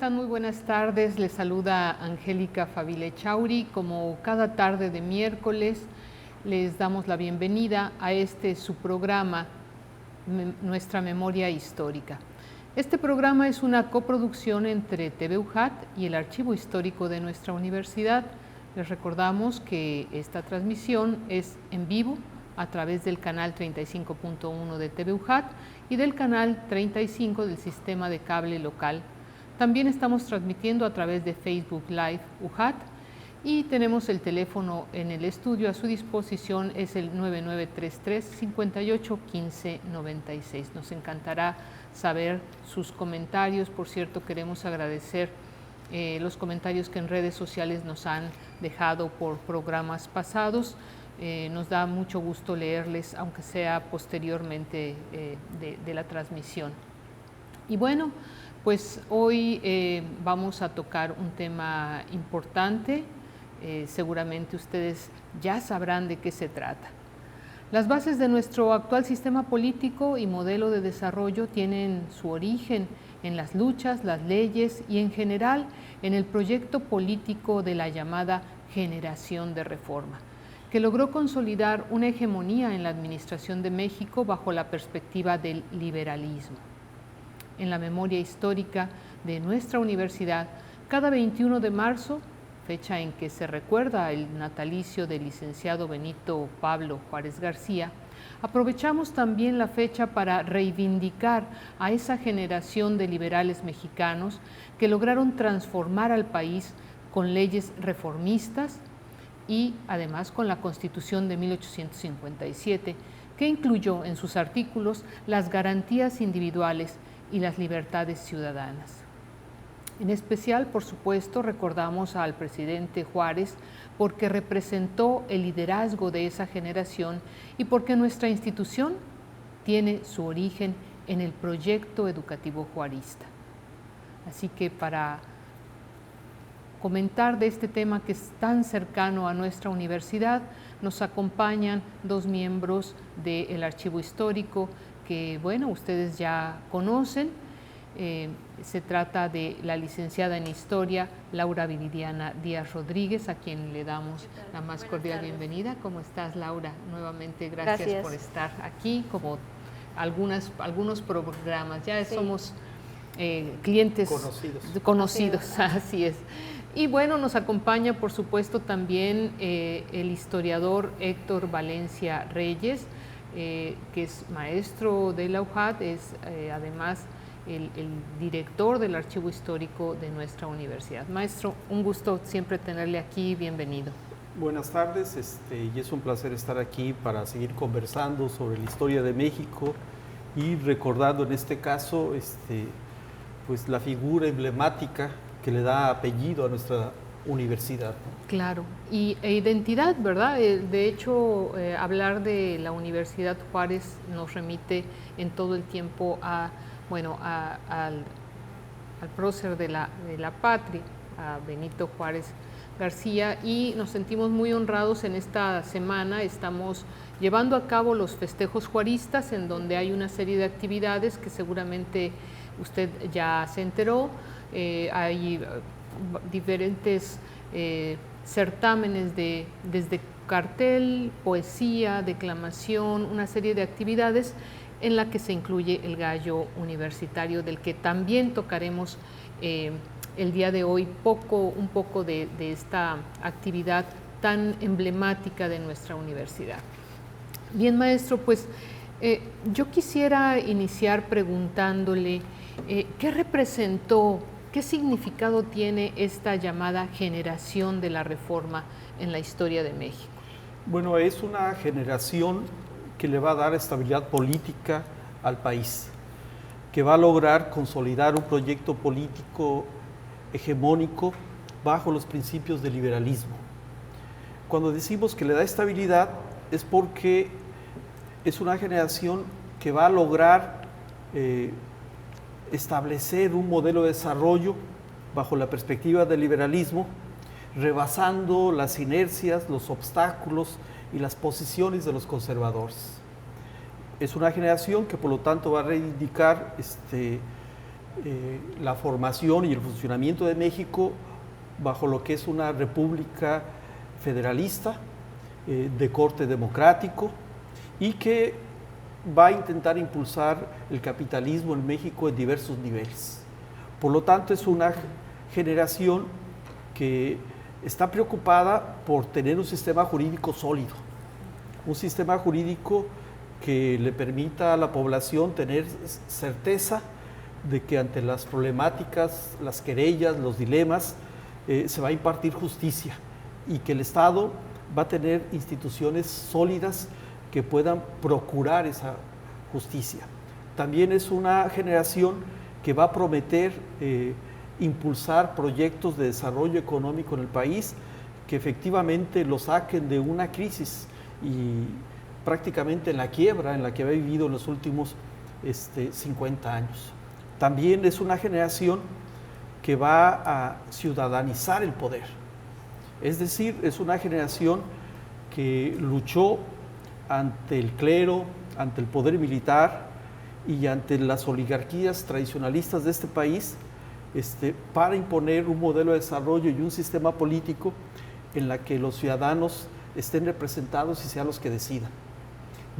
están? Muy buenas tardes. Les saluda Angélica Favile Chauri. Como cada tarde de miércoles, les damos la bienvenida a su programa, Nuestra Memoria Histórica. Este programa es una coproducción entre TV UJAT y el Archivo Histórico de nuestra universidad. Les recordamos que esta transmisión es en vivo a través del canal 35.1 de TV UJAT y del canal 35 del sistema de cable local. También estamos transmitiendo a través de Facebook Live UJAT y tenemos el teléfono en el estudio a su disposición, es el 9933-581596. Nos encantará saber sus comentarios. Por cierto, queremos agradecer los comentarios que en redes sociales nos han dejado por programas pasados. Nos da mucho gusto leerles, aunque sea posteriormente de la transmisión. Y bueno, pues hoy vamos a tocar un tema importante. Seguramente ustedes ya sabrán de qué se trata. Las bases de nuestro actual sistema político y modelo de desarrollo tienen su origen en las luchas, las leyes y en general en el proyecto político de la llamada Generación de Reforma, que logró consolidar una hegemonía en la administración de México bajo la perspectiva del liberalismo. En la memoria histórica de nuestra universidad, cada 21 de marzo, fecha en que se recuerda el natalicio del licenciado Benito Pablo Juárez García, aprovechamos también la fecha para reivindicar a esa generación de liberales mexicanos que lograron transformar al país con leyes reformistas y además con la Constitución de 1857, que incluyó en sus artículos las garantías individuales y las libertades ciudadanas. En especial, por supuesto, recordamos al presidente Juárez porque representó el liderazgo de esa generación y porque nuestra institución tiene su origen en el proyecto educativo juarista. Así que para comentar de este tema que es tan cercano a nuestra universidad, nos acompañan dos miembros del Archivo Histórico que, bueno, ustedes ya conocen. Se trata de la licenciada en Historia, Laura Viridiana Díaz Rodríguez, a quien le damos la más cordial bienvenida. ¿Cómo estás, Laura? Nuevamente, gracias por estar aquí, como algunos programas. Ya somos clientes conocidos, así es. Y bueno, nos acompaña, por supuesto, también el historiador Héctor Valencia Reyes, que es maestro de la UJAT, es además el director del Archivo Histórico de nuestra universidad. Maestro, un gusto siempre tenerle aquí, bienvenido. Buenas tardes, y es un placer estar aquí para seguir conversando sobre la historia de México y recordando en este caso pues la figura emblemática que le da apellido a nuestra universidad. Claro, e identidad, ¿verdad? De hecho, hablar de la Universidad Juárez nos remite en todo el tiempo al prócer de la patria, a Benito Juárez García, y nos sentimos muy honrados. En esta semana estamos llevando a cabo los festejos juaristas, en donde hay una serie de actividades que seguramente usted ya se enteró. Hay diferentes certámenes desde cartel, poesía, declamación, una serie de actividades en la que se incluye el gallo universitario, del que también tocaremos el día de hoy un poco de esta actividad tan emblemática de nuestra universidad. Bien, maestro, pues yo quisiera iniciar preguntándole ¿qué representó, qué significado tiene esta llamada generación de la Reforma en la historia de México? Bueno, es una generación que le va a dar estabilidad política al país, que va a lograr consolidar un proyecto político hegemónico bajo los principios del liberalismo. Cuando decimos que le da estabilidad es porque es una generación que va a lograr establecer un modelo de desarrollo bajo la perspectiva del liberalismo, rebasando las inercias, los obstáculos y las posiciones de los conservadores. Es una generación que por lo tanto va a reivindicar la formación y el funcionamiento de México bajo lo que es una república federalista, de corte democrático, y que va a intentar impulsar el capitalismo en México en diversos niveles. Por lo tanto, es una generación que está preocupada por tener un sistema jurídico sólido, un sistema jurídico que le permita a la población tener certeza de que ante las problemáticas, las querellas, los dilemas, se va a impartir justicia, y que el Estado va a tener instituciones sólidas que puedan procurar esa justicia. También es una generación que va a prometer impulsar proyectos de desarrollo económico en el país que efectivamente lo saquen de una crisis y prácticamente en la quiebra en la que ha vivido en los últimos 50 años. También es una generación que va a ciudadanizar el poder. Es decir, es una generación que luchó ante el clero, ante el poder militar y ante las oligarquías tradicionalistas de este país, para imponer un modelo de desarrollo y un sistema político en la que los ciudadanos estén representados y sean los que decidan.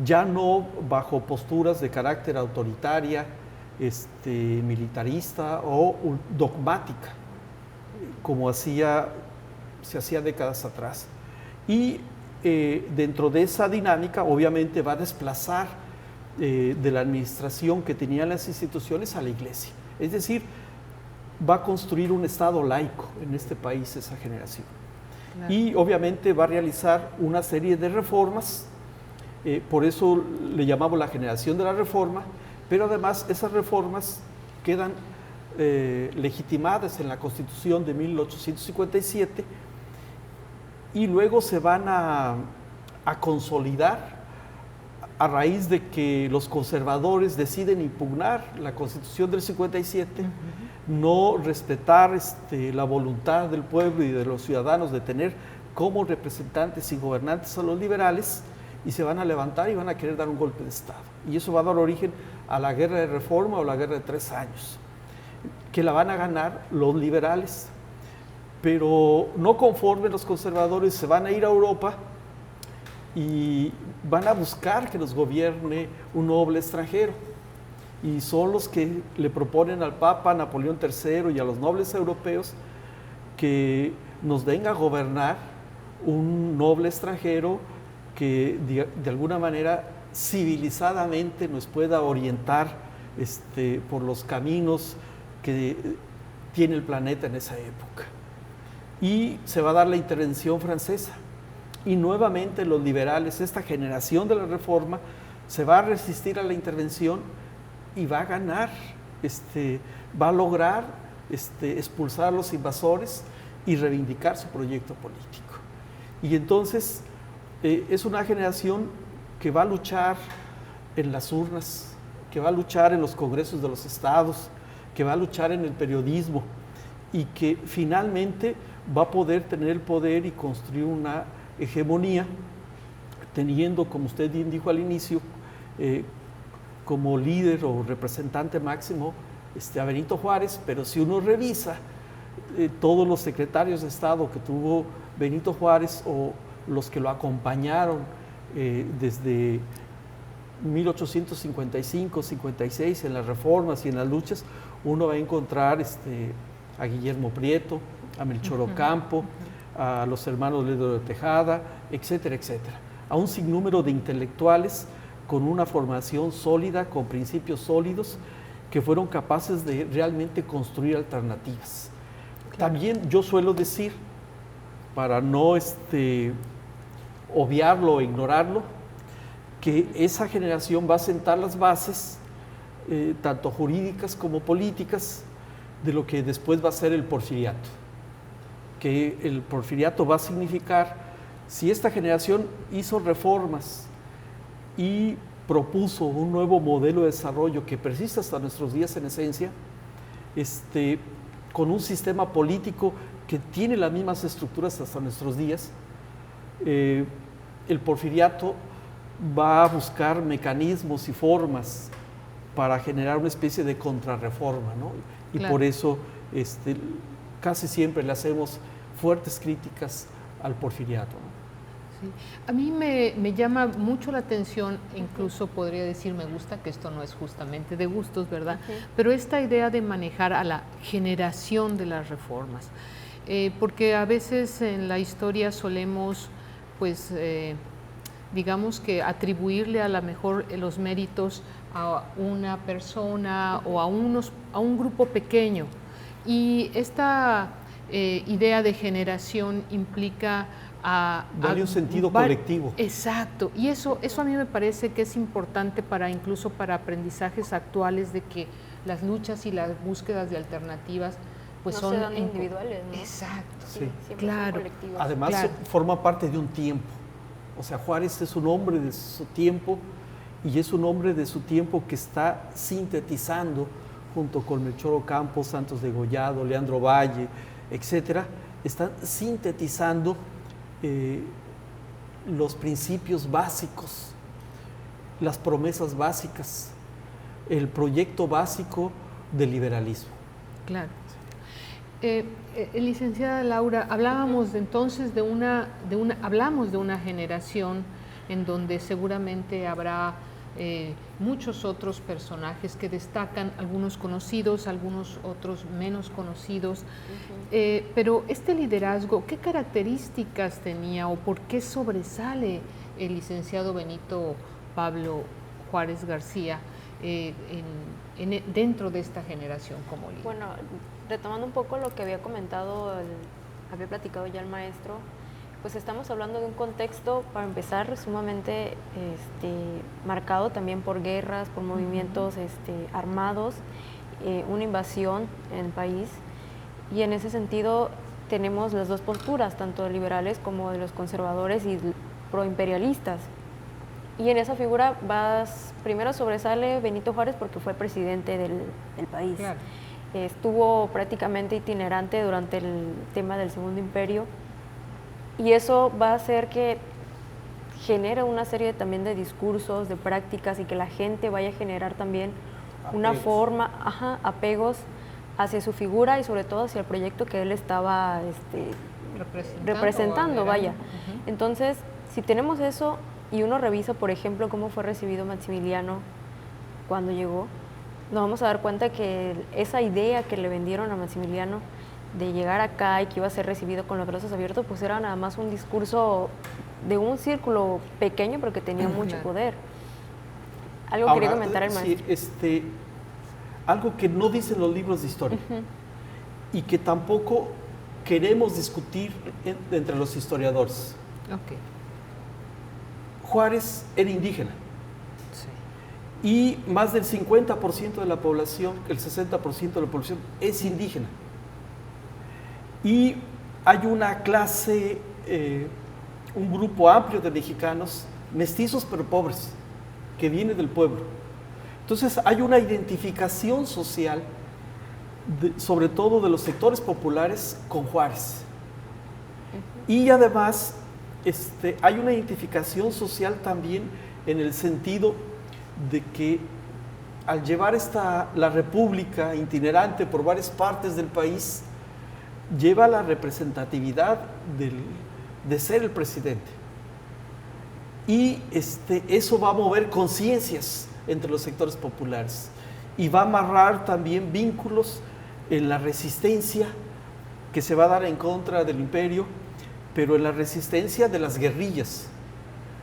Ya no bajo posturas de carácter autoritaria, militarista o dogmática, como se hacía décadas atrás. Y dentro de esa dinámica, obviamente, va a desplazar de la administración que tenían las instituciones a la Iglesia. Es decir, va a construir un Estado laico en este país esa generación. Claro. Y obviamente va a realizar una serie de reformas, por eso le llamamos la generación de la reforma, pero además esas reformas quedan legitimadas en la Constitución de 1857 y luego se van a consolidar a raíz de que los conservadores deciden impugnar la Constitución del 57, no respetar la voluntad del pueblo y de los ciudadanos de tener como representantes y gobernantes a los liberales, y se van a levantar y van a querer dar un golpe de Estado. Y eso va a dar origen a la guerra de reforma o la guerra de 3 años, que la van a ganar los liberales. Pero no conformes los conservadores, se van a ir a Europa y van a buscar que los gobierne un noble extranjero. Y son los que le proponen al Papa Napoleón III y a los nobles europeos que nos venga a gobernar un noble extranjero que de alguna manera civilizadamente nos pueda orientar por los caminos que tiene el planeta en esa época. Y se va a dar la intervención francesa. Y nuevamente los liberales, esta generación de la reforma, se va a resistir a la intervención y va a ganar, va a lograr expulsar a los invasores y reivindicar su proyecto político. Y entonces es una generación que va a luchar en las urnas, que va a luchar en los congresos de los estados, que va a luchar en el periodismo y que finalmente va a poder tener el poder y construir una hegemonía, teniendo, como usted bien dijo al inicio, como líder o representante máximo a Benito Juárez, pero si uno revisa todos los secretarios de Estado que tuvo Benito Juárez o los que lo acompañaron desde 1855-56 en las reformas y en las luchas, uno va a encontrar a Guillermo Prieto, a Melchor Ocampo, a los hermanos Lerdo de Tejada, etcétera, etcétera. A un sinnúmero de intelectuales con una formación sólida, con principios sólidos, que fueron capaces de realmente construir alternativas. Claro. También yo suelo decir, para no obviarlo o ignorarlo, que esa generación va a sentar las bases, tanto jurídicas como políticas, de lo que después va a ser el porfiriato. Que el porfiriato va a significar, si esta generación hizo reformas y propuso un nuevo modelo de desarrollo que persiste hasta nuestros días en esencia, con un sistema político que tiene las mismas estructuras hasta nuestros días, el porfiriato va a buscar mecanismos y formas para generar una especie de contrarreforma, ¿no? Y Claro. por eso casi siempre le hacemos fuertes críticas al porfiriato, ¿no? Sí. A mí me llama mucho la atención, incluso podría decir me gusta, que esto no es justamente de gustos, ¿verdad? Pero esta idea de manejar a la generación de las reformas, porque a veces en la historia solemos, pues, digamos que atribuirle a lo mejor los méritos a una persona o a un grupo pequeño. Y esta idea de generación implica darle un sentido colectivo. Exacto, y eso a mí me parece que es importante incluso para aprendizajes actuales, de que las luchas y las búsquedas de alternativas pues no son se dan individuales, ¿no? Exacto, Sí. claro. Además, claro, forma parte de un tiempo. O sea, Juárez es un hombre de su tiempo, y es un hombre de su tiempo que está sintetizando, junto con Melchor Ocampo, Santos Degollado, Leandro Valle, etcétera, están sintetizando los principios básicos, las promesas básicas, el proyecto básico del liberalismo. claro. Licenciada Laura, hablábamos entonces hablamos de una generación en donde seguramente habrá muchos otros personajes que destacan, algunos conocidos, algunos otros menos conocidos, pero este liderazgo, ¿qué características tenía o por qué sobresale el licenciado Benito Pablo Juárez García dentro de esta generación como líder? Bueno, retomando un poco lo que había comentado, había platicado ya el maestro, pues estamos hablando de un contexto, para empezar, sumamente marcado también por guerras, por movimientos armados, una invasión en el país, y en ese sentido tenemos las dos posturas, tanto de liberales como de los conservadores y proimperialistas. Y en esa figura primero sobresale Benito Juárez porque fue presidente del país. Claro. Estuvo prácticamente itinerante durante el tema del Segundo Imperio, y eso va a hacer que genere una serie también de discursos, de prácticas, y que la gente vaya a generar también una forma, apegos hacia su figura y sobre todo hacia el proyecto que él estaba representando, vaya. Entonces, si tenemos eso y uno revisa, por ejemplo, cómo fue recibido Maximiliano cuando llegó, nos vamos a dar cuenta que esa idea que le vendieron a Maximiliano de llegar acá y que iba a ser recibido con los brazos abiertos, pues era nada más un discurso de un círculo pequeño, pero que tenía mucho poder. Algo Ahora, quería comentar el maestro. Sí, algo que no dicen los libros de historia y que tampoco queremos discutir entre los historiadores. Okay. Juárez era indígena. Sí. Y más del 50% de la población, el 60% de la población es indígena. Y hay una clase, un grupo amplio de mexicanos, mestizos pero pobres, que viene del pueblo. Entonces hay una identificación social, sobre todo de los sectores populares, con Juárez. Y además hay una identificación social también en el sentido de que al llevar la república itinerante por varias partes del país, lleva la representatividad de ser el presidente. Y eso va a mover conciencias entre los sectores populares y va a amarrar también vínculos en la resistencia que se va a dar en contra del imperio, pero en la resistencia de las guerrillas,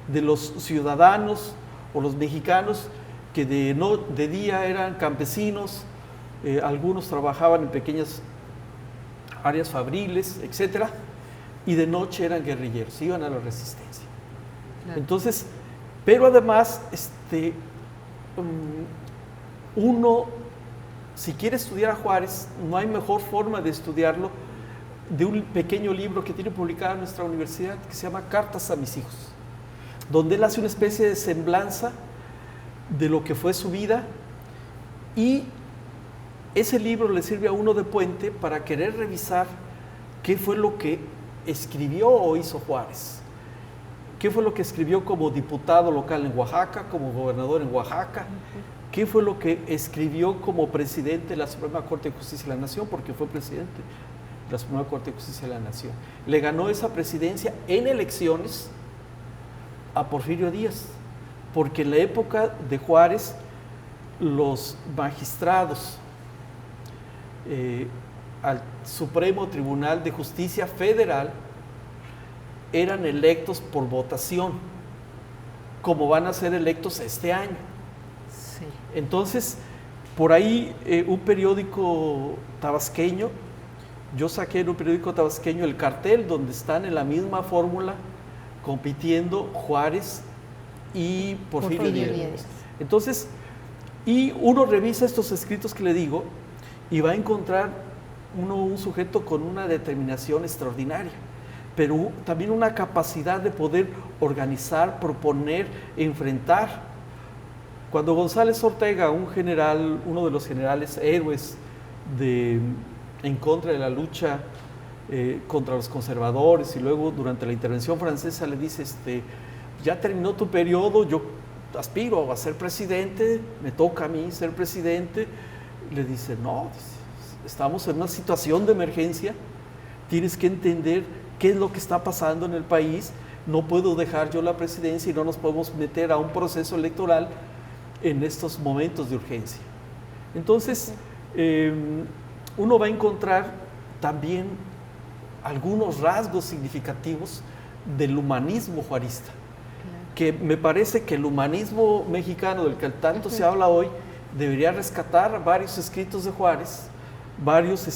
de los ciudadanos o los mexicanos que de día eran campesinos, algunos trabajaban en pequeñas áreas fabriles, etcétera, y de noche eran guerrilleros, iban a la resistencia. Claro. Entonces, pero además, uno, si quiere estudiar a Juárez, no hay mejor forma de estudiarlo de un pequeño libro que tiene publicado en nuestra universidad, que se llama Cartas a mis hijos, donde él hace una especie de semblanza de lo que fue su vida, y ese libro le sirve a uno de puente para querer revisar qué fue lo que escribió o hizo Juárez, qué fue lo que escribió como diputado local en Oaxaca, como gobernador en Oaxaca, qué fue lo que escribió como presidente de la Suprema Corte de Justicia de la Nación, porque fue presidente de la Suprema Corte de Justicia de la Nación. Le ganó esa presidencia en elecciones a Porfirio Díaz, porque en la época de Juárez los magistrados al Supremo Tribunal de Justicia Federal eran electos por votación, como van a ser electos este año. Sí. Entonces, por ahí un periódico tabasqueño, yo saqué en un periódico tabasqueño el cartel donde están en la misma fórmula compitiendo Juárez y Porfirio Díaz. Entonces, y uno revisa estos escritos que le digo y va a encontrar un sujeto con una determinación extraordinaria, pero también una capacidad de poder organizar, proponer, enfrentar. Cuando González Ortega, un general, uno de los generales héroes en contra de la lucha contra los conservadores, y luego durante la intervención francesa le dice, ya terminó tu periodo, yo aspiro a ser presidente, me toca a mí ser presidente. Le dice, no, estamos en una situación de emergencia, tienes que entender qué es lo que está pasando en el país, no puedo dejar yo la presidencia y no nos podemos meter a un proceso electoral en estos momentos de urgencia. Entonces, uno va a encontrar también algunos rasgos significativos del humanismo juarista, que me parece que el humanismo mexicano del que tanto se habla hoy debería rescatar varios escritos de Juárez, varios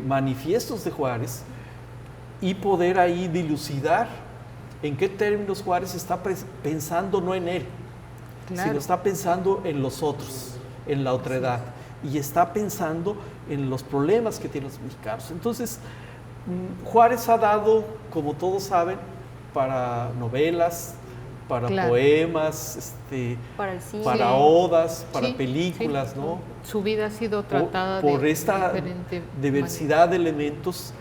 manifiestos de Juárez, y poder ahí dilucidar en qué términos Juárez está pensando no en él, sino está pensando en los otros, en la otredad, y está pensando en los problemas que tienen los mexicanos. Entonces, Juárez ha dado, como todos saben, para novelas, para poemas, para el cine, para odas, para películas, ¿no? Su vida ha sido tratada por esta diversidad de elementos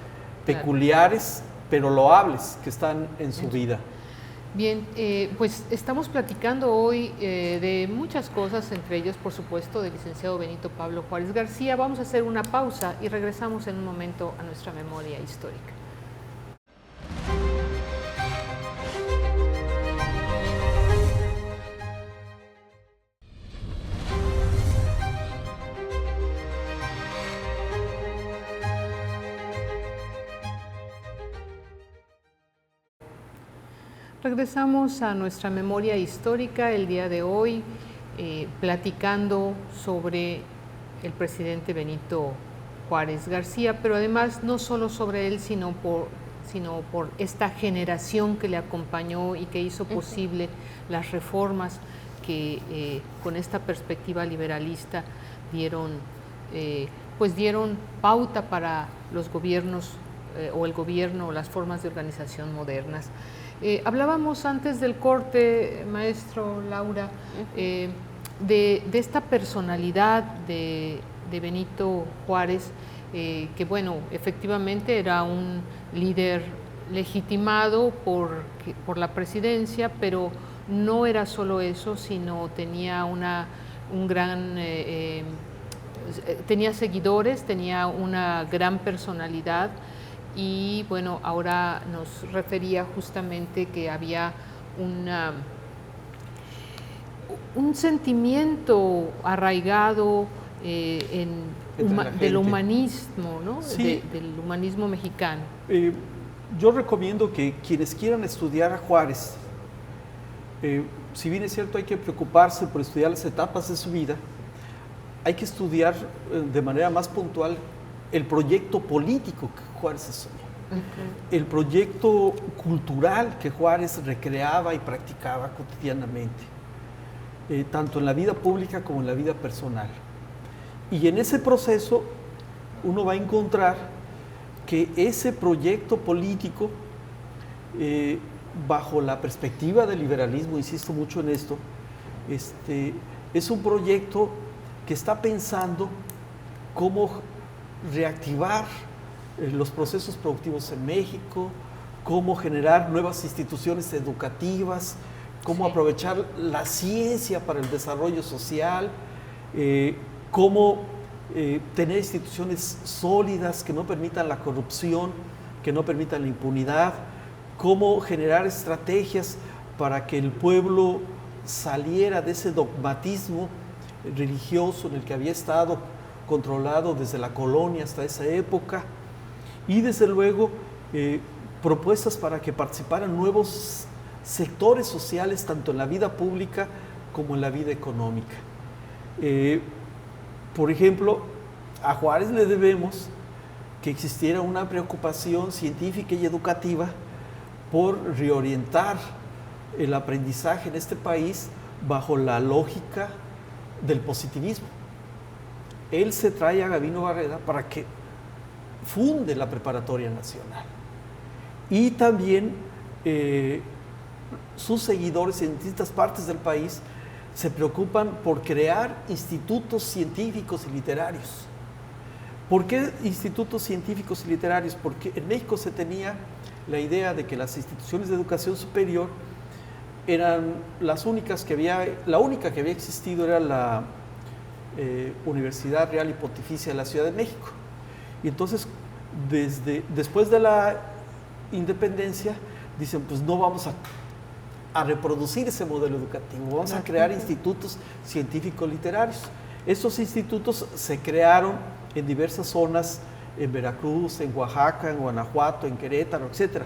peculiares, pero loables, que están en su vida. Bien, pues estamos platicando hoy de muchas cosas, entre ellos, por supuesto, del licenciado Benito Pablo Juárez García. Vamos a hacer una pausa y regresamos en un momento a nuestra memoria histórica. Regresamos a nuestra memoria histórica el día de hoy, platicando sobre el presidente Benito Juárez García, pero además no solo sobre él, sino por esta generación que le acompañó y que hizo posible las reformas que con esta perspectiva liberalista dieron pauta para los gobiernos o el gobierno o las formas de organización modernas. Hablábamos antes del corte, maestro Laura, de esta personalidad de Benito Juárez, que bueno, efectivamente era un líder legitimado por la presidencia, pero no era solo eso, sino tenía tenía seguidores, tenía una gran personalidad. Y bueno, ahora nos refería justamente que había un sentimiento arraigado del humanismo, ¿no? Sí. Del humanismo mexicano. Yo recomiendo que quienes quieran estudiar a Juárez, si bien es cierto hay que preocuparse por estudiar las etapas de su vida, hay que estudiar de manera más puntual el proyecto político que Juárez asumió, el proyecto cultural que Juárez recreaba y practicaba cotidianamente, tanto en la vida pública como en la vida personal. Y en ese proceso uno va a encontrar que ese proyecto político, bajo la perspectiva del liberalismo, insisto mucho en esto, es un proyecto que está pensando cómo reactivar los procesos productivos en México, cómo generar nuevas instituciones educativas, cómo aprovechar la ciencia para el desarrollo social, cómo tener instituciones sólidas que no permitan la corrupción, que no permitan la impunidad, cómo generar estrategias para que el pueblo saliera de ese dogmatismo religioso en el que había estado controlado desde la colonia hasta esa época, y desde luego propuestas para que participaran nuevos sectores sociales tanto en la vida pública como en la vida económica. Por ejemplo, a Juárez le debemos que existiera una preocupación científica y educativa por reorientar el aprendizaje en este país bajo la lógica del positivismo. Él se trae a Gabino Barreda para que funde la Preparatoria Nacional. Y también sus seguidores en distintas partes del país se preocupan por crear institutos científicos y literarios. ¿Por qué institutos científicos y literarios? Porque en México se tenía la idea de que las instituciones de educación superior eran las únicas que había, la única que había existido era la Universidad Real y Pontificia de la Ciudad de México. Y entonces, después de la independencia, dicen, pues no vamos a reproducir ese modelo educativo, vamos a crear institutos científicos literarios. Estos institutos se crearon en diversas zonas, en Veracruz, en Oaxaca, en Guanajuato, en Querétaro, etc.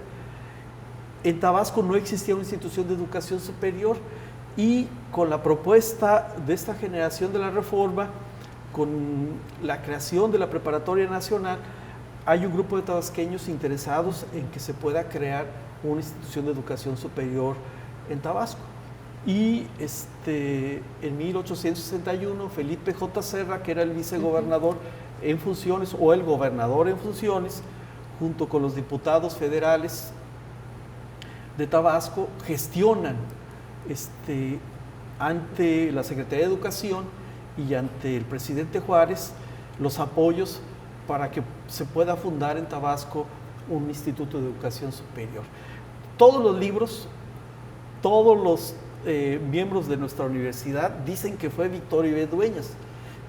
En Tabasco no existía una institución de educación superior, y con la propuesta de esta generación de la Reforma, con la creación de la Preparatoria Nacional, hay un grupo de tabasqueños interesados en que se pueda crear una institución de educación superior en Tabasco. Y en 1861, Felipe J. Serra, que era el vicegobernador en funciones, o el gobernador en funciones, junto con los diputados federales de Tabasco, gestionan ante la Secretaría de Educación y ante el presidente Juárez los apoyos para que se pueda fundar en Tabasco un instituto de educación superior. Todos los libros, todos los miembros de nuestra universidad dicen que fue Victorio B. Dueñas.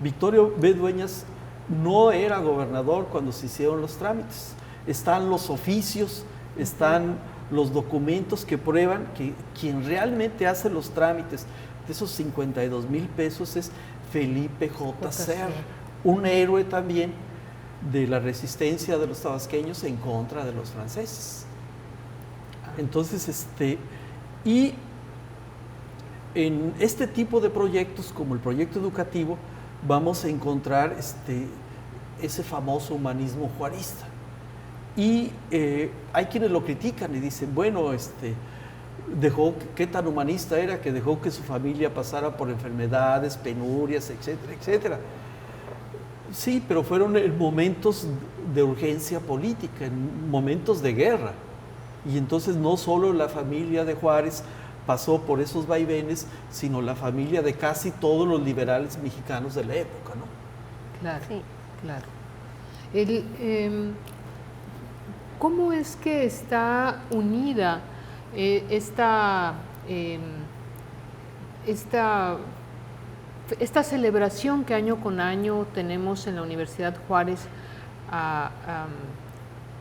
Victorio B. Dueñas no era gobernador cuando se hicieron los trámites. Están los oficios, están los documentos que prueban que quien realmente hace los trámites de esos 52,000 pesos es Felipe J. Serra, un héroe también de la resistencia de los tabasqueños en contra de los franceses. Entonces, y en este tipo de proyectos, como el proyecto educativo, vamos a encontrar ese famoso humanismo juarista. Y hay quienes lo critican y dicen, bueno, qué tan humanista era que dejó que su familia pasara por enfermedades, penurias, etcétera, etcétera. Sí, pero fueron en momentos de urgencia política, en momentos de guerra. Y entonces no solo la familia de Juárez pasó por esos vaivenes, sino la familia de casi todos los liberales mexicanos de la época, ¿no? Claro, Sí. claro. ¿Cómo es que está unida esta celebración que año con año tenemos en la Universidad Juárez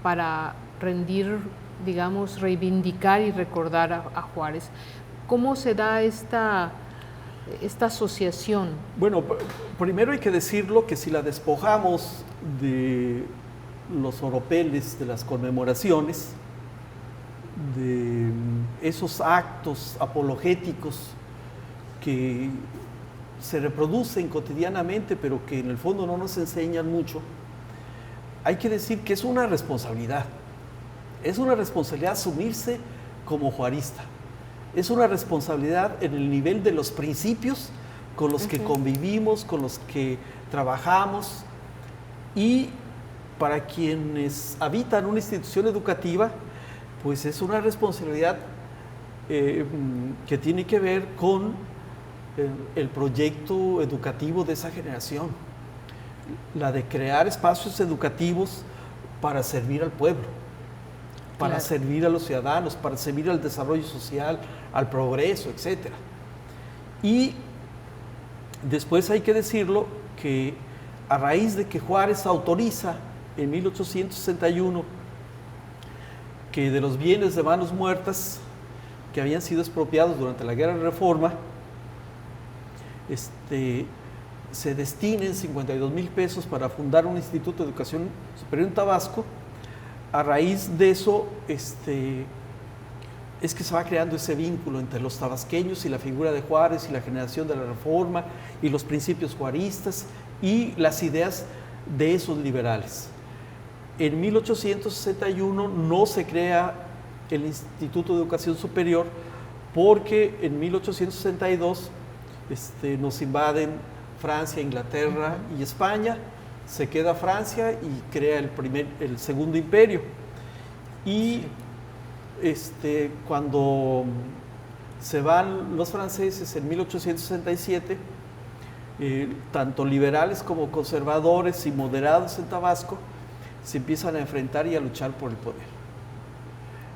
para rendir, digamos, reivindicar y recordar a Juárez? ¿Cómo se da esta asociación? Bueno, primero hay que decirlo que si la despojamos de los oropeles de las conmemoraciones, de esos actos apologéticos que se reproducen cotidianamente, pero que en el fondo no nos enseñan mucho, hay que decir que es una responsabilidad. Es una responsabilidad asumirse como juarista. Es una responsabilidad en el nivel de los principios con los que convivimos, con los que trabajamos, y para quienes habitan una institución educativa, pues es una responsabilidad que tiene que ver con el proyecto educativo de esa generación, la de crear espacios educativos para servir al pueblo, para servir a los ciudadanos, para servir al desarrollo social, al progreso, etc. Y Después hay que decirlo que a raíz de que Juárez autoriza en 1861 que de los bienes de manos muertas que habían sido expropiados durante la Guerra de Reforma, se destinen 52,000 pesos para fundar un instituto de educación superior en Tabasco. A raíz de eso, es que se va creando ese vínculo entre los tabasqueños y la figura de Juárez y la generación de la Reforma y los principios juaristas y las ideas de esos liberales. En 1861 no se crea el Instituto de Educación Superior porque en 1862 nos invaden Francia, Inglaterra y España. Se queda Francia y crea el segundo imperio. Y cuando se van los franceses en 1867, tanto liberales como conservadores y moderados en Tabasco se empiezan a enfrentar y a luchar por el poder.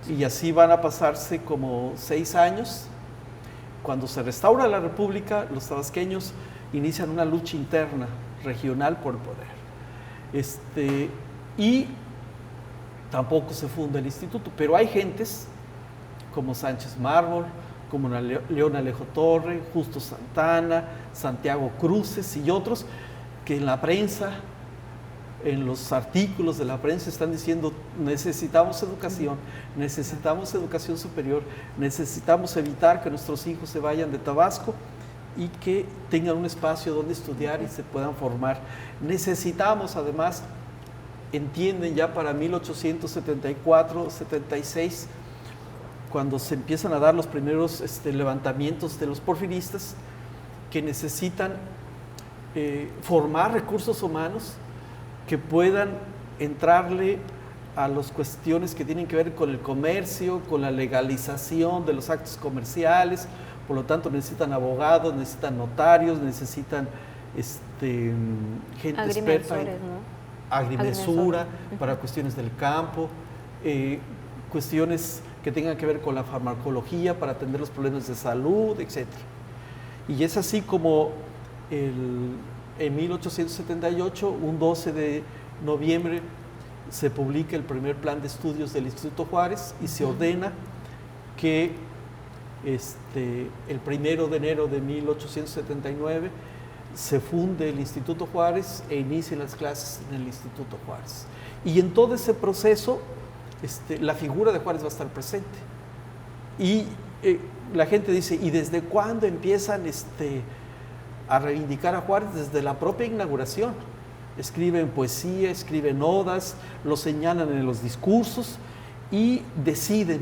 Y así van a pasarse como 6 años. Cuando se restaura la República, los tabasqueños inician una lucha interna, regional, por el poder. Y tampoco se funda el instituto, pero hay gentes como Sánchez Mármol, como León Alejo Torre, Justo Santana, Santiago Cruces y otros que en la prensa, en los artículos de la prensa están diciendo necesitamos educación superior, necesitamos evitar que nuestros hijos se vayan de Tabasco y que tengan un espacio donde estudiar y se puedan formar. Necesitamos además, entienden ya para 1874, 76, cuando se empiezan a dar los primeros levantamientos de los porfiristas, que necesitan formar recursos humanos que puedan entrarle a las cuestiones que tienen que ver con el comercio, con la legalización de los actos comerciales. Por lo tanto, necesitan abogados, necesitan notarios, necesitan gente experta en agrimensura, para cuestiones del campo, cuestiones que tengan que ver con la farmacología para atender los problemas de salud, etc. Y es así como en 1878, un 12 de noviembre, se publica el primer plan de estudios del Instituto Juárez y se ordena que el 1 de enero de 1879 se funde el Instituto Juárez e inicien las clases en el Instituto Juárez. Y en todo ese proceso, la figura de Juárez va a estar presente. Y la gente dice, ¿y desde cuándo empiezan a reivindicar a Juárez? Desde la propia inauguración. Escriben poesía, escriben odas, lo señalan en los discursos y deciden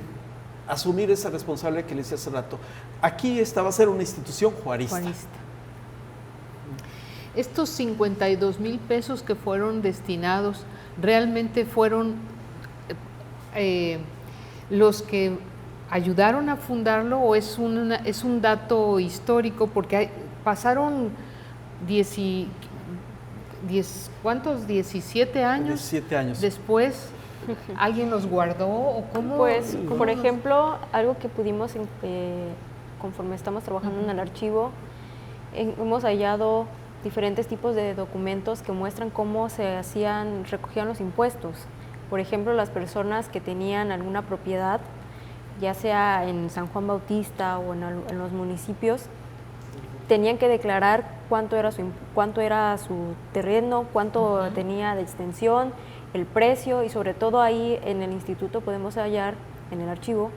asumir esa responsabilidad que les decía hace rato. Aquí esta va a ser una institución juarista. Estos 52,000 pesos que fueron destinados, ¿realmente fueron los que ayudaron a fundarlo o es un dato histórico? Porque pasaron 17 años. 17 años. Después, ¿alguien los guardó o cómo? Pues, por ejemplo, algo que pudimos, conforme estamos trabajando en el archivo, hemos hallado diferentes tipos de documentos que muestran cómo se recogían los impuestos. Por ejemplo, las personas que tenían alguna propiedad, ya sea en San Juan Bautista o en los municipios, tenían que declarar cuánto era su terreno, cuánto tenía de extensión, el precio, y sobre todo ahí en el instituto podemos hallar, en el archivo,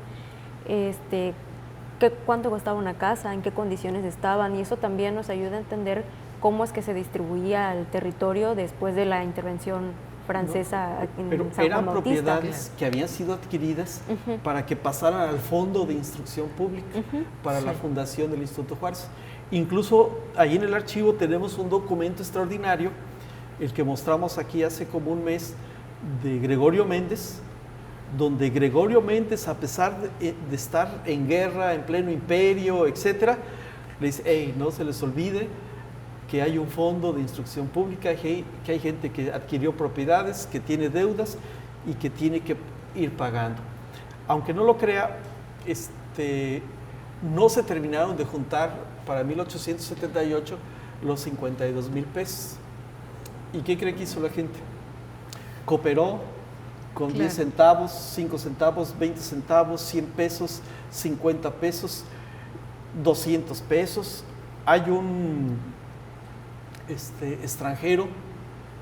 cuánto costaba una casa, en qué condiciones estaban, y eso también nos ayuda a entender cómo es que se distribuía el territorio después de la intervención francesa en San Juan Bautista. Pero eran propiedades que habían sido adquiridas para que pasaran al Fondo de Instrucción Pública para la fundación del Instituto Juárez. Incluso ahí en el archivo tenemos un documento extraordinario, el que mostramos aquí hace como un mes, de Gregorio Méndez, donde Gregorio Méndez, a pesar de estar en guerra, en pleno imperio, etcétera, le dice, hey, no se les olvide que hay un fondo de instrucción pública, que hay gente que adquirió propiedades, que tiene deudas y que tiene que ir pagando. Aunque no lo crea, no se terminaron de juntar para 1878 los 52,000 pesos. ¿Y qué cree que hizo la gente? Cooperó con Claro. 10 centavos, 5 centavos, 20 centavos, 100 pesos, 50 pesos, 200 pesos. Hay un extranjero,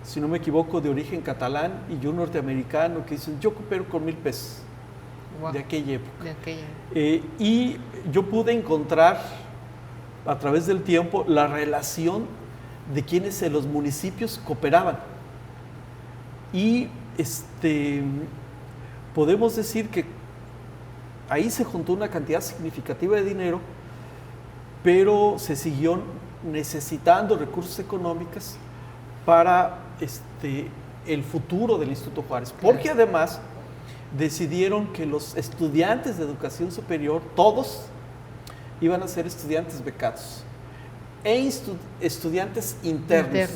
si no me equivoco, de origen catalán, y un norteamericano que dicen, yo coopero con 1,000 pesos Wow, de aquella época. de aquella. Y yo pude encontrar a través del tiempo la relación de quienes en los municipios cooperaban. Y podemos decir que ahí se juntó una cantidad significativa de dinero, pero se siguió necesitando recursos económicos para el futuro del Instituto Juárez, porque además decidieron que los estudiantes de educación superior, todos, iban a ser estudiantes becados e estudiantes internos.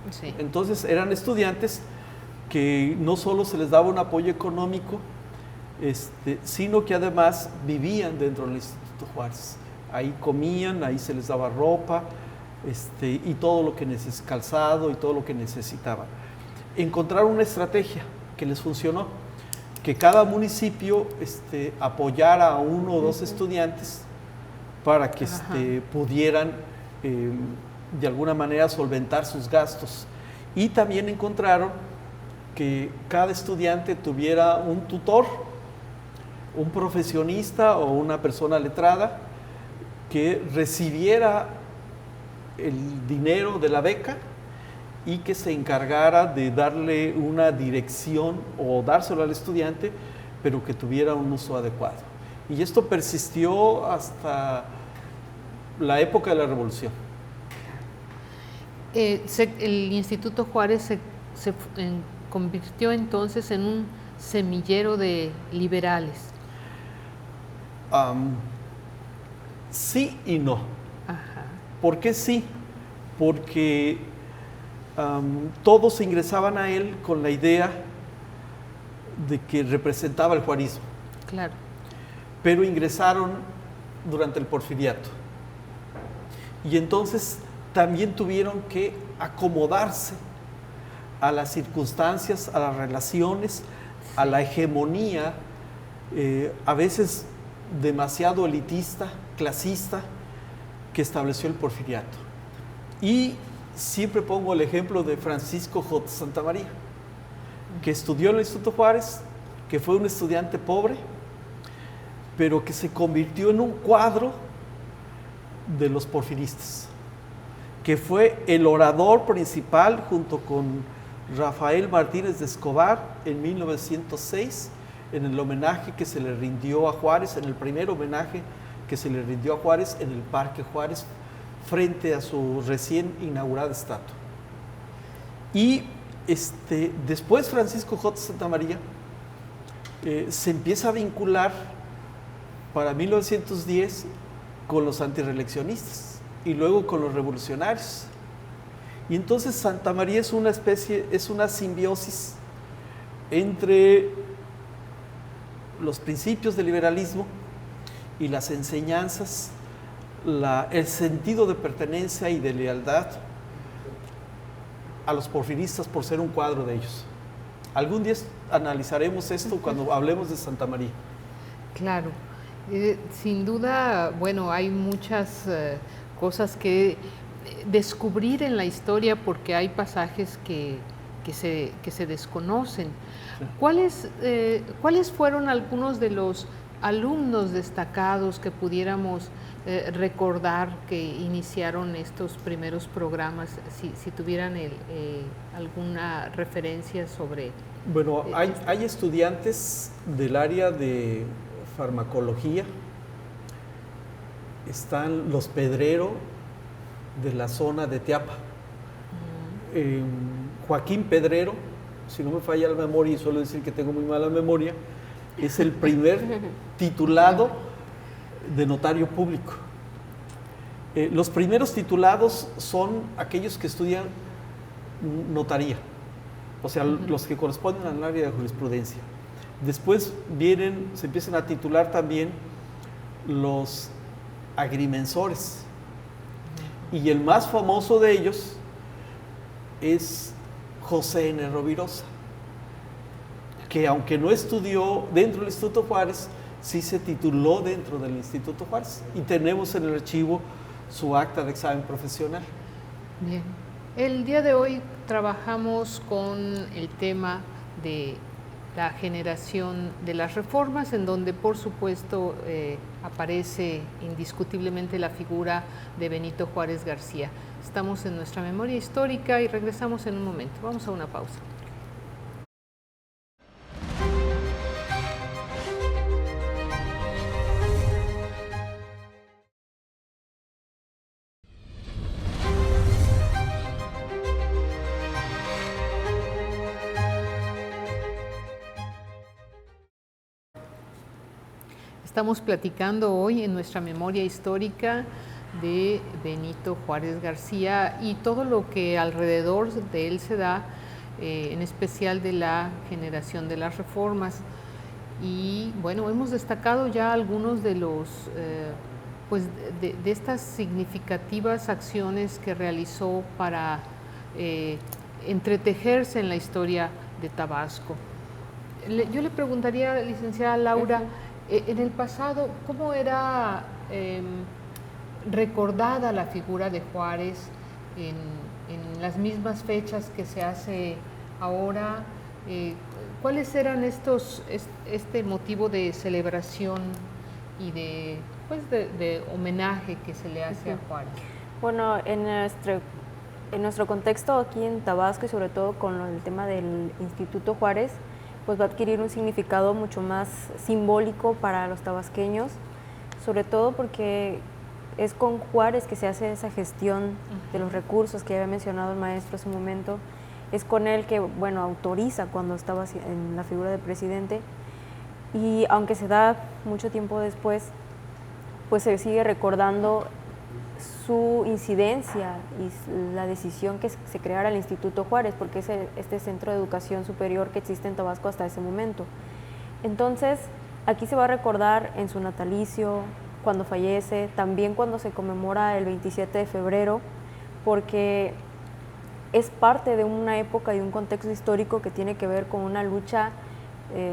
Sí. Entonces eran estudiantes que no solo se les daba un apoyo económico, sino que además vivían dentro del Instituto Juárez. Ahí comían, ahí se les daba ropa, y todo lo que calzado y todo lo que necesitaban. Encontraron una estrategia que les funcionó, que cada municipio apoyara a uno o dos estudiantes para que pudieran de alguna manera solventar sus gastos. Y también encontraron que cada estudiante tuviera un tutor, un profesionista o una persona letrada que recibiera el dinero de la beca y que se encargara de darle una dirección o dárselo al estudiante, pero que tuviera un uso adecuado. Y esto persistió hasta la época de la Revolución. El Instituto Juárez se convirtió entonces en un semillero de liberales. Sí y no. Ajá. ¿Por qué sí? Porque todos ingresaban a él con la idea de que representaba el juarismo, Claro. pero ingresaron durante el porfiriato. Y entonces también tuvieron que acomodarse a las circunstancias, a las relaciones, a la hegemonía, a veces demasiado elitista, clasista, que estableció el porfiriato. Y siempre pongo el ejemplo de Francisco J. Santamaría, que estudió en el Instituto Juárez, que fue un estudiante pobre, pero que se convirtió en un cuadro de los porfiristas, que fue el orador principal junto con Rafael Martínez de Escobar en 1906, en el homenaje que se le rindió a Juárez, en el primer homenaje que se le rindió a Juárez en el Parque Juárez, frente a su recién inaugurada estatua. Y después Francisco J. Santamaría se empieza a vincular para 1910 con los antirreeleccionistas y luego con los revolucionarios. Y entonces Santamaría es una simbiosis entre los principios del liberalismo y las enseñanzas, el sentido de pertenencia y de lealtad a los porfiristas por ser un cuadro de ellos. Algún día analizaremos esto cuando hablemos de Santamaría. Claro. Sin duda, bueno, hay muchas cosas que descubrir en la historia porque hay pasajes que se desconocen. Sí. ¿Cuáles fueron algunos de los alumnos destacados que pudiéramos recordar que iniciaron estos primeros programas, si tuvieran alguna referencia sobre? Bueno, hay estudiantes del área de farmacología, están los Pedrero de la zona de Teapa. Joaquín Pedrero, si no me falla la memoria, y suelo decir que tengo muy mala memoria, es el primer titulado de notario público. Los primeros titulados son aquellos que estudian notaría, o sea, los que corresponden al área de jurisprudencia. Después se empiezan a titular también los agrimensores, Y el más famoso de ellos es José N. Rovirosa, que aunque no estudió dentro del Instituto Juárez, sí se tituló dentro del Instituto Juárez. Y tenemos en el archivo su acta de examen profesional. Bien. El día de hoy trabajamos con el tema de la generación de las reformas, en donde por supuesto aparece indiscutiblemente la figura de Benito Juárez García. Estamos en nuestra memoria histórica y regresamos en un momento. Vamos a una pausa. Estamos platicando hoy en nuestra memoria histórica de Benito Juárez García y todo lo que alrededor de él se da, en especial de la generación de las reformas. Y bueno, hemos destacado ya algunos de los, pues de estas significativas acciones que realizó para entretejerse en la historia de Tabasco. Yo le preguntaría, licenciada Laura, en el pasado, ¿cómo era recordada la figura de Juárez en las mismas fechas que se hace ahora? ¿Cuáles eran este motivo de celebración y de homenaje que se le hace a Juárez? Bueno, en nuestro contexto aquí en Tabasco y sobre todo con el tema del Instituto Juárez, pues va a adquirir un significado mucho más simbólico para los tabasqueños, sobre todo porque es con Juárez que se hace esa gestión de los recursos que ya había mencionado el maestro hace un momento. Es con él que, bueno, autoriza cuando estaba en la figura de presidente, y aunque se da mucho tiempo después, pues se sigue recordando su incidencia y la decisión que se creara el Instituto Juárez, porque es este centro de educación superior que existe en Tabasco hasta ese momento. Entonces, aquí se va a recordar en su natalicio, cuando fallece, también cuando se conmemora el 27 de febrero, porque es parte de una época y un contexto histórico que tiene que ver con una lucha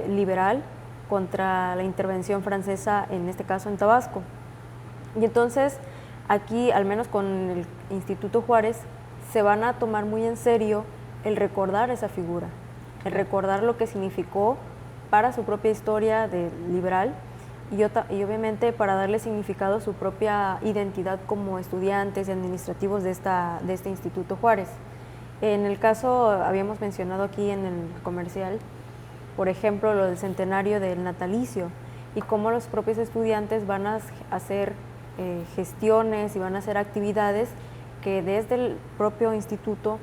liberal contra la intervención francesa, en este caso en Tabasco. Y entonces, aquí, al menos con el Instituto Juárez, se van a tomar muy en serio el recordar esa figura, el recordar lo que significó para su propia historia de liberal y obviamente para darle significado a su propia identidad como estudiantes y administrativos de este Instituto Juárez. En el caso, habíamos mencionado aquí en el comercial, por ejemplo, lo del centenario del natalicio y cómo los propios estudiantes van a hacer gestiones y van a hacer actividades que desde el propio instituto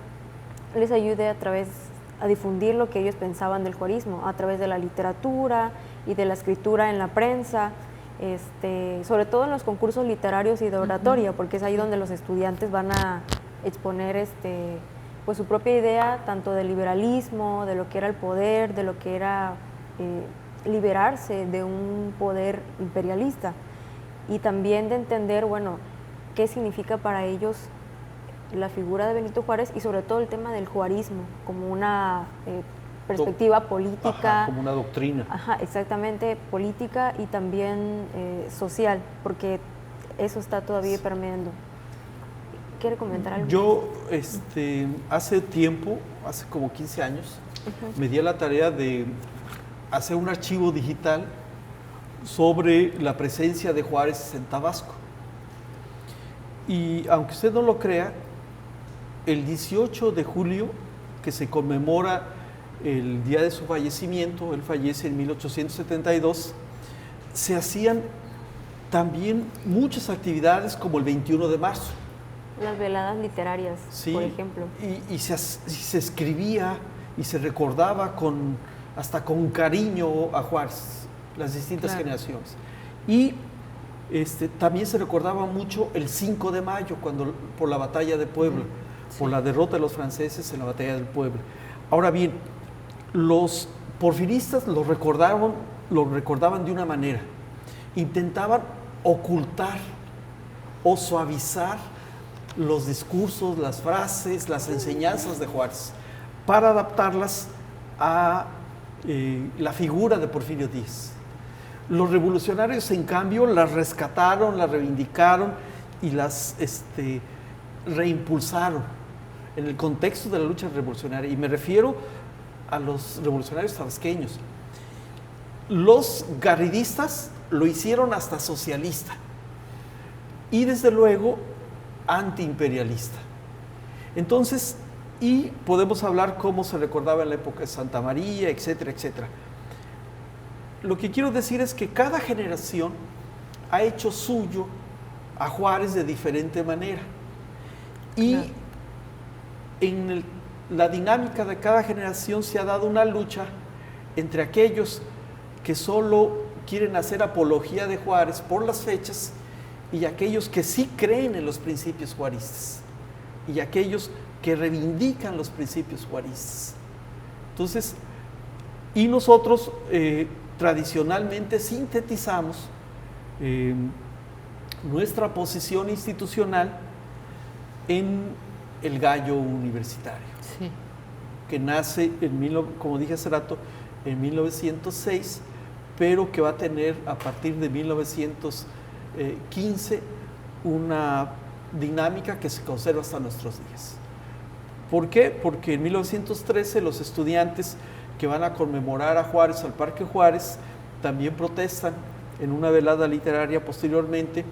les ayude a difundir lo que ellos pensaban del juarismo, a través de la literatura y de la escritura en la prensa, sobre todo en los concursos literarios y de oratoria, porque es ahí donde los estudiantes van a exponer pues su propia idea, tanto del liberalismo, de lo que era el poder, de lo que era liberarse de un poder imperialista, y también de entender, bueno, qué significa para ellos la figura de Benito Juárez y sobre todo el tema del juarismo como una perspectiva política. Ajá, como una doctrina. Ajá, exactamente, política y también social, porque eso está todavía permeando. ¿Quiere comentar algo? Yo, hace tiempo, hace como 15 años, me di a la tarea de hacer un archivo digital sobre la presencia de Juárez en Tabasco. Y aunque usted no lo crea, el 18 de julio, que se conmemora el día de su fallecimiento, él fallece en 1872, se hacían también muchas actividades como el 21 de marzo. Las veladas literarias, sí, por ejemplo. Y se escribía y se recordaba hasta con cariño a Juárez, las distintas generaciones. Y también se recordaba mucho el 5 de mayo, por la batalla de Puebla, por la derrota de los franceses en la batalla del Puebla. Ahora bien, los porfiristas lo recordaban de una manera. Intentaban ocultar o suavizar los discursos, las frases, las enseñanzas de Juárez, para adaptarlas a la figura de Porfirio Díaz. Los revolucionarios, en cambio, las rescataron, las reivindicaron y las reimpulsaron en el contexto de la lucha revolucionaria. Y me refiero a los revolucionarios tabasqueños. Los garridistas lo hicieron hasta socialista y desde luego antiimperialista. Entonces, y podemos hablar cómo se recordaba en la época de Santa María, etcétera, etcétera. Lo que quiero decir es que cada generación ha hecho suyo a Juárez de diferente manera. Y claro, en la dinámica de cada generación se ha dado una lucha entre aquellos que solo quieren hacer apología de Juárez por las fechas y aquellos que sí creen en los principios juaristas y aquellos que reivindican los principios juaristas. Entonces, y nosotros tradicionalmente sintetizamos nuestra posición institucional en el gallo universitario, sí, que nace, como dije hace rato, en 1906, pero que va a tener a partir de 1915 una dinámica que se conserva hasta nuestros días. ¿Por qué? Porque en 1913 los estudiantes que van a conmemorar a Juárez, al Parque Juárez, también protestan en una velada literaria posteriormente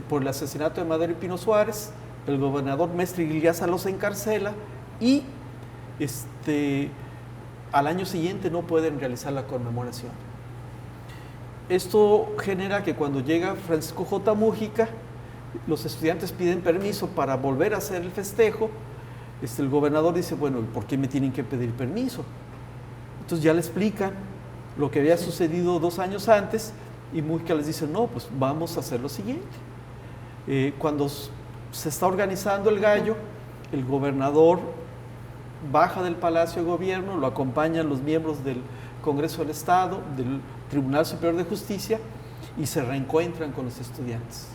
por el asesinato de Madero y Pino Suárez. El gobernador Mestre Iglesias los encarcela y al año siguiente no pueden realizar la conmemoración. Esto genera que cuando llega Francisco J. Múgica, los estudiantes piden permiso para volver a hacer el festejo. El gobernador dice, bueno, ¿por qué me tienen que pedir permiso? Entonces ya le explican lo que había sucedido 2 años antes y Múgica les dice, no, pues vamos a hacer lo siguiente. Cuando se está organizando el gallo, el gobernador baja del Palacio de Gobierno, lo acompañan los miembros del Congreso del Estado, del Tribunal Superior de Justicia y se reencuentran con los estudiantes.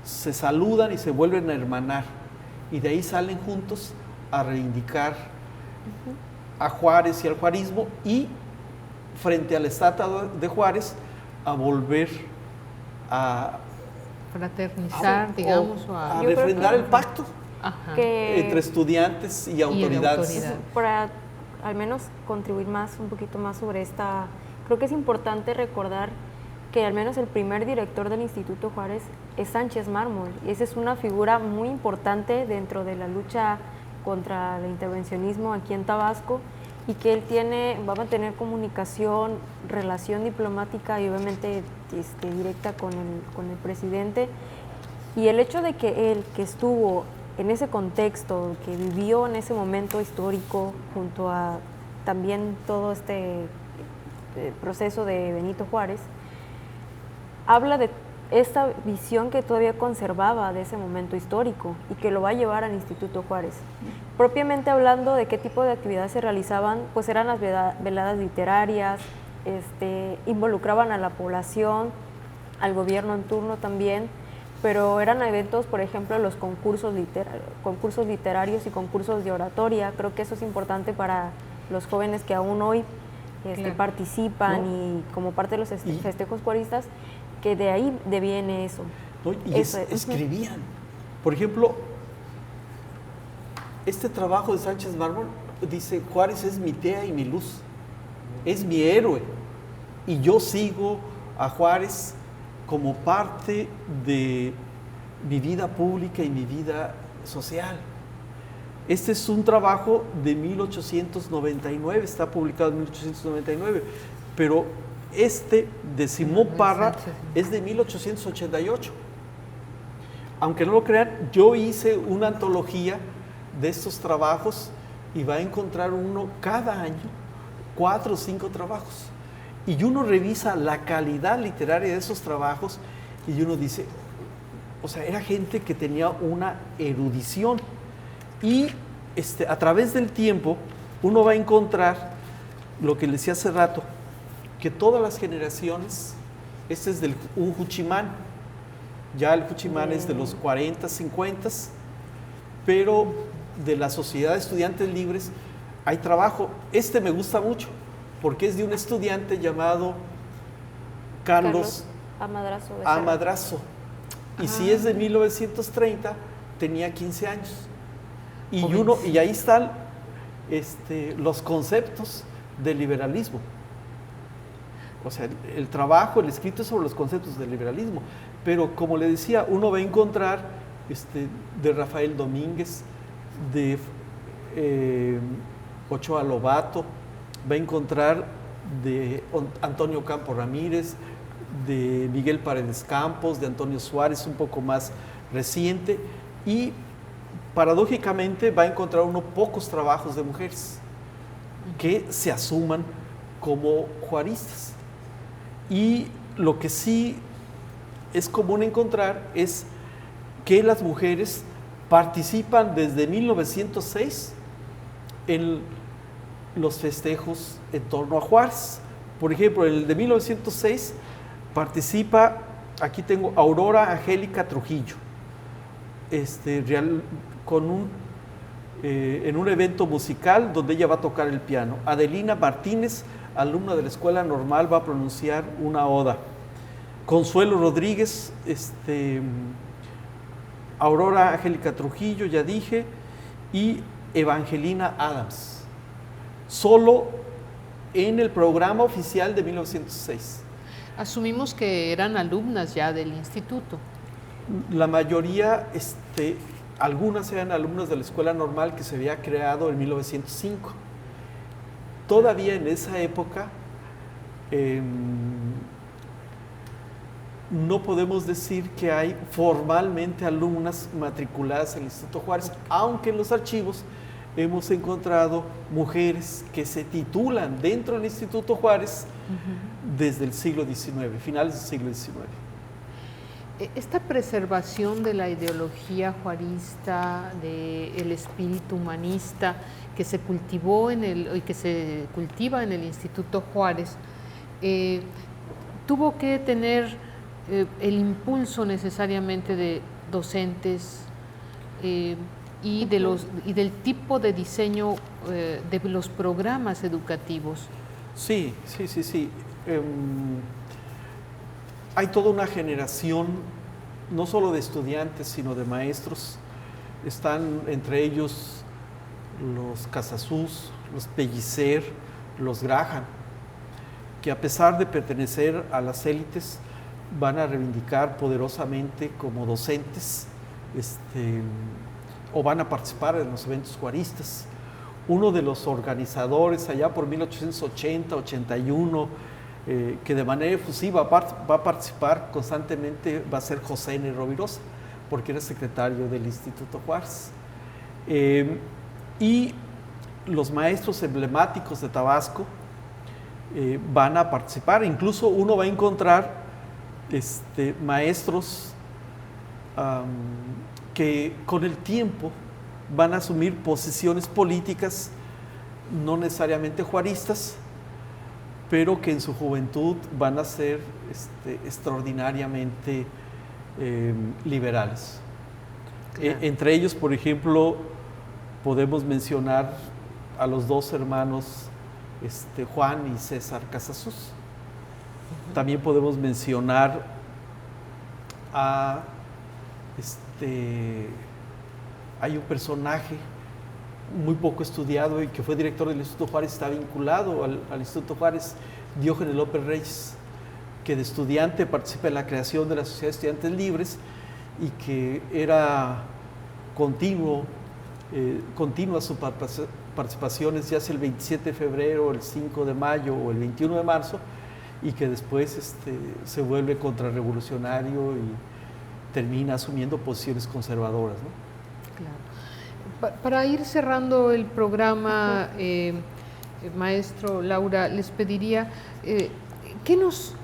Se saludan y se vuelven a hermanar y de ahí salen juntos a reivindicar a Juárez y al juarismo y frente a la estatua de Juárez a volver a fraternizar, digamos, o a refrendar el pacto entre estudiantes y autoridades. Para al menos contribuir un poquito más sobre esta, creo que es importante recordar que al menos el primer director del Instituto Juárez es Sánchez Mármol, y esa es una figura muy importante dentro de la lucha contra el intervencionismo aquí en Tabasco, y que él va a mantener comunicación, relación diplomática y obviamente directa con el presidente. Y el hecho de que él, que estuvo en ese contexto, que vivió en ese momento histórico junto a también todo este proceso de Benito Juárez, habla de esta visión que todavía conservaba de ese momento histórico y que lo va a llevar al Instituto Juárez. Propiamente hablando de qué tipo de actividades se realizaban, pues eran las veladas literarias, involucraban a la población, al gobierno en turno también, pero eran eventos, por ejemplo, los concursos literarios y concursos de oratoria. Creo que eso es importante para los jóvenes que aún hoy participan, ¿no? Y como parte de los festejos juaristas, que de ahí deviene eso. ¿No? Y escribían. Por ejemplo, este trabajo de Sánchez Mármol dice, Juárez es mi tea y mi luz, es mi héroe, y yo sigo a Juárez como parte de mi vida pública y mi vida social. Este es un trabajo de 1899, está publicado en 1899, pero de Simón Parra es de 1888. Aunque no lo crean, yo hice una antología de estos trabajos y va a encontrar uno cada año 4 o 5 trabajos. Y uno revisa la calidad literaria de esos trabajos y uno dice, o sea, era gente que tenía una erudición. Y a través del tiempo uno va a encontrar lo que les decía hace rato, que todas las generaciones, este es un Juchimán, Ya el Juchimán es de los 40, 50, pero de la Sociedad de Estudiantes Libres hay trabajo. Este me gusta mucho porque es de un estudiante llamado Carlos Amadrazo Becerra. Amadrazo. Y si es de 1930, tenía 15 años. Y ahí están los conceptos del liberalismo. O sea, el trabajo, el escrito es sobre los conceptos del liberalismo. Pero como le decía, uno va a encontrar de Rafael Domínguez, de Ochoa Lobato, va a encontrar de Antonio Campo Ramírez, de Miguel Paredes Campos, de Antonio Suárez, un poco más reciente, y paradójicamente va a encontrar unos pocos trabajos de mujeres que se asuman como juaristas. Y lo que sí es común encontrar es que las mujeres participan desde 1906 en los festejos en torno a Juárez. Por ejemplo, en el de 1906 participa, aquí tengo Aurora Angélica Trujillo, en un evento musical donde ella va a tocar el piano. Adelina Martínez, alumna de la Escuela Normal, va a pronunciar una oda. Consuelo Rodríguez, Aurora Angélica Trujillo, ya dije, y Evangelina Adams. Solo en el programa oficial de 1906. Asumimos que eran alumnas ya del instituto. La mayoría, algunas eran alumnas de la Escuela Normal que se había creado en 1905. Todavía en esa época no podemos decir que hay formalmente alumnas matriculadas en el Instituto Juárez, aunque en los archivos hemos encontrado mujeres que se titulan dentro del Instituto Juárez desde el siglo XIX, finales del siglo XIX. Esta preservación de la ideología juarista, del espíritu humanista que se cultivó y que se cultiva en el Instituto Juárez, tuvo que tener el impulso necesariamente de docentes y del tipo de diseño de los programas educativos. Sí. Hay toda una generación, no solo de estudiantes, sino de maestros. Están entre ellos los Casasus, los Pellicer, los Graham, que a pesar de pertenecer a las élites, van a reivindicar poderosamente como docentes, o van a participar en los eventos juaristas. Uno de los organizadores allá por 1880-81, que de manera efusiva va a participar constantemente, va a ser José N. Rovirosa, porque era secretario del Instituto Juárez. Y los maestros emblemáticos de Tabasco van a participar. Incluso uno va a encontrar maestros que con el tiempo van a asumir posiciones políticas, no necesariamente juaristas, pero que en su juventud van a ser extraordinariamente liberales. Claro. Entre ellos, por ejemplo, podemos mencionar a los dos hermanos Juan y César Casasus. También podemos mencionar a hay un personaje muy poco estudiado y que fue director del Instituto Juárez, está vinculado al Instituto Juárez, Diógenes López Reyes, que de estudiante participa en la creación de la Sociedad de Estudiantes Libres y que era continua sus participaciones, ya sea el 27 de febrero, el 5 de mayo o el 21 de marzo, y que después se vuelve contrarrevolucionario y termina asumiendo posiciones conservadoras, ¿no? Claro. Para ir cerrando el programa, maestro Laura, les pediría, ¿qué nos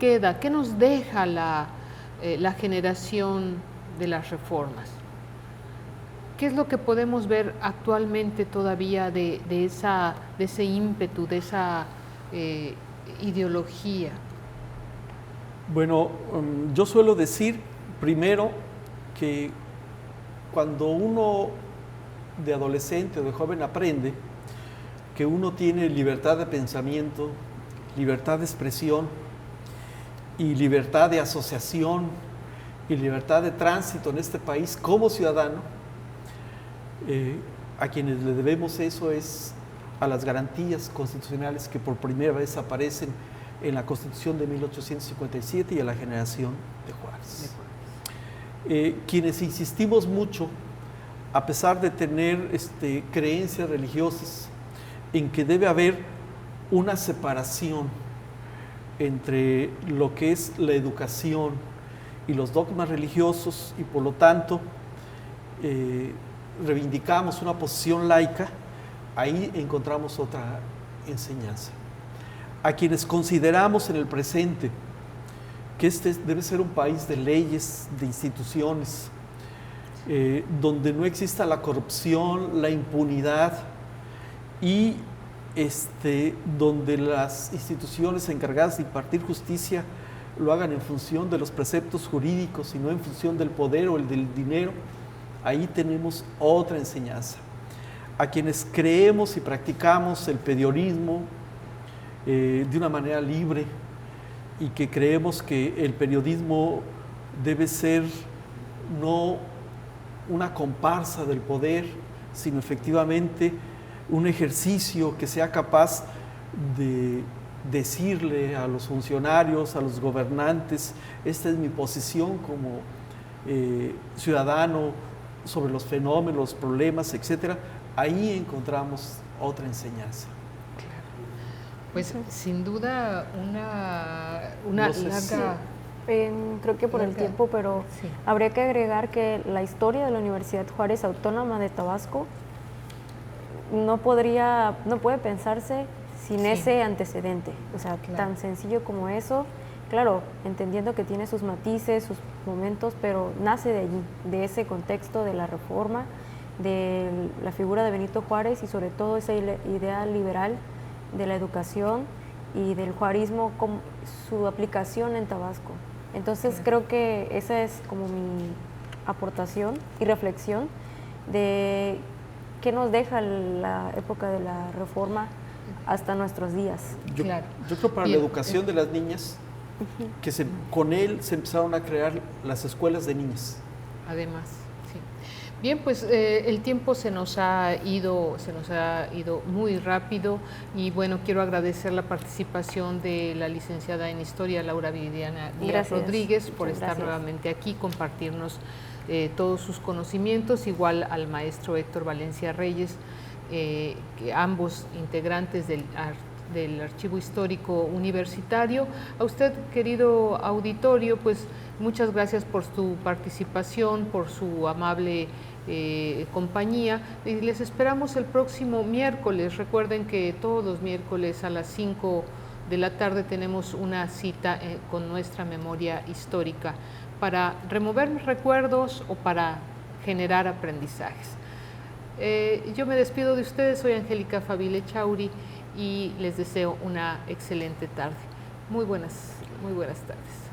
queda, qué nos deja la generación de las reformas? ¿Qué es lo que podemos ver actualmente todavía de ese ímpetu, de esa ideología? Bueno, yo suelo decir Primero, que cuando uno de adolescente o de joven aprende que uno tiene libertad de pensamiento, libertad de expresión y libertad de asociación y libertad de tránsito en este país como ciudadano, a quienes le debemos eso es a las garantías constitucionales que por primera vez aparecen en la Constitución de 1857 y a la generación de Juárez. Quienes insistimos mucho, a pesar de tener creencias religiosas, en que debe haber una separación entre lo que es la educación y los dogmas religiosos, y por lo tanto reivindicamos una posición laica, ahí encontramos otra enseñanza. A quienes consideramos en el presente que este debe ser un país de leyes, de instituciones, donde no exista la corrupción, la impunidad y donde las instituciones encargadas de impartir justicia lo hagan en función de los preceptos jurídicos y no en función del poder o el del dinero, ahí tenemos otra enseñanza. A quienes creemos y practicamos el periodismo de una manera libre y que creemos que el periodismo debe ser no una comparsa del poder, sino efectivamente un ejercicio que sea capaz de decirle a los funcionarios, a los gobernantes, esta es mi posición como ciudadano sobre los fenómenos, los problemas, etcétera. Ahí encontramos otra enseñanza. Pues sin duda una No sé larga... si- Creo que por el tiempo, pero Sí. habría que agregar que la historia de la Universidad Juárez Autónoma de Tabasco no puede pensarse sin Sí. ese antecedente. O sea, Claro. tan sencillo como eso, claro, entendiendo que tiene sus matices, sus momentos, pero nace de allí, de ese contexto de la reforma, de la figura de Benito Juárez y sobre todo esa idea liberal de la educación y del juarismo, con su aplicación en Tabasco. Entonces creo que esa es como mi aportación y reflexión de qué nos deja la época de la reforma hasta nuestros días. Yo, Claro. yo creo para Bien. la educación de las niñas, que con él se empezaron a crear las escuelas de niñas. Además, sí. Bien, pues el tiempo se nos ha ido muy rápido y bueno, quiero agradecer la participación de la licenciada en Historia, Laura Viridiana Díaz Gracias. Rodríguez, por Muchas estar gracias. nuevamente aquí, compartirnos todos sus conocimientos, igual al maestro Héctor Valencia Reyes, que ambos integrantes del Archivo Histórico Universitario. A usted, querido auditorio, pues muchas gracias por su participación, por su amable compañía, y les esperamos el próximo miércoles. Recuerden que todos los miércoles a las 5 de la tarde tenemos una cita con nuestra memoria histórica para remover recuerdos o para generar aprendizajes. Yo me despido de ustedes, soy Angélica Fabile Chauri y les deseo una excelente tarde. Muy buenas tardes.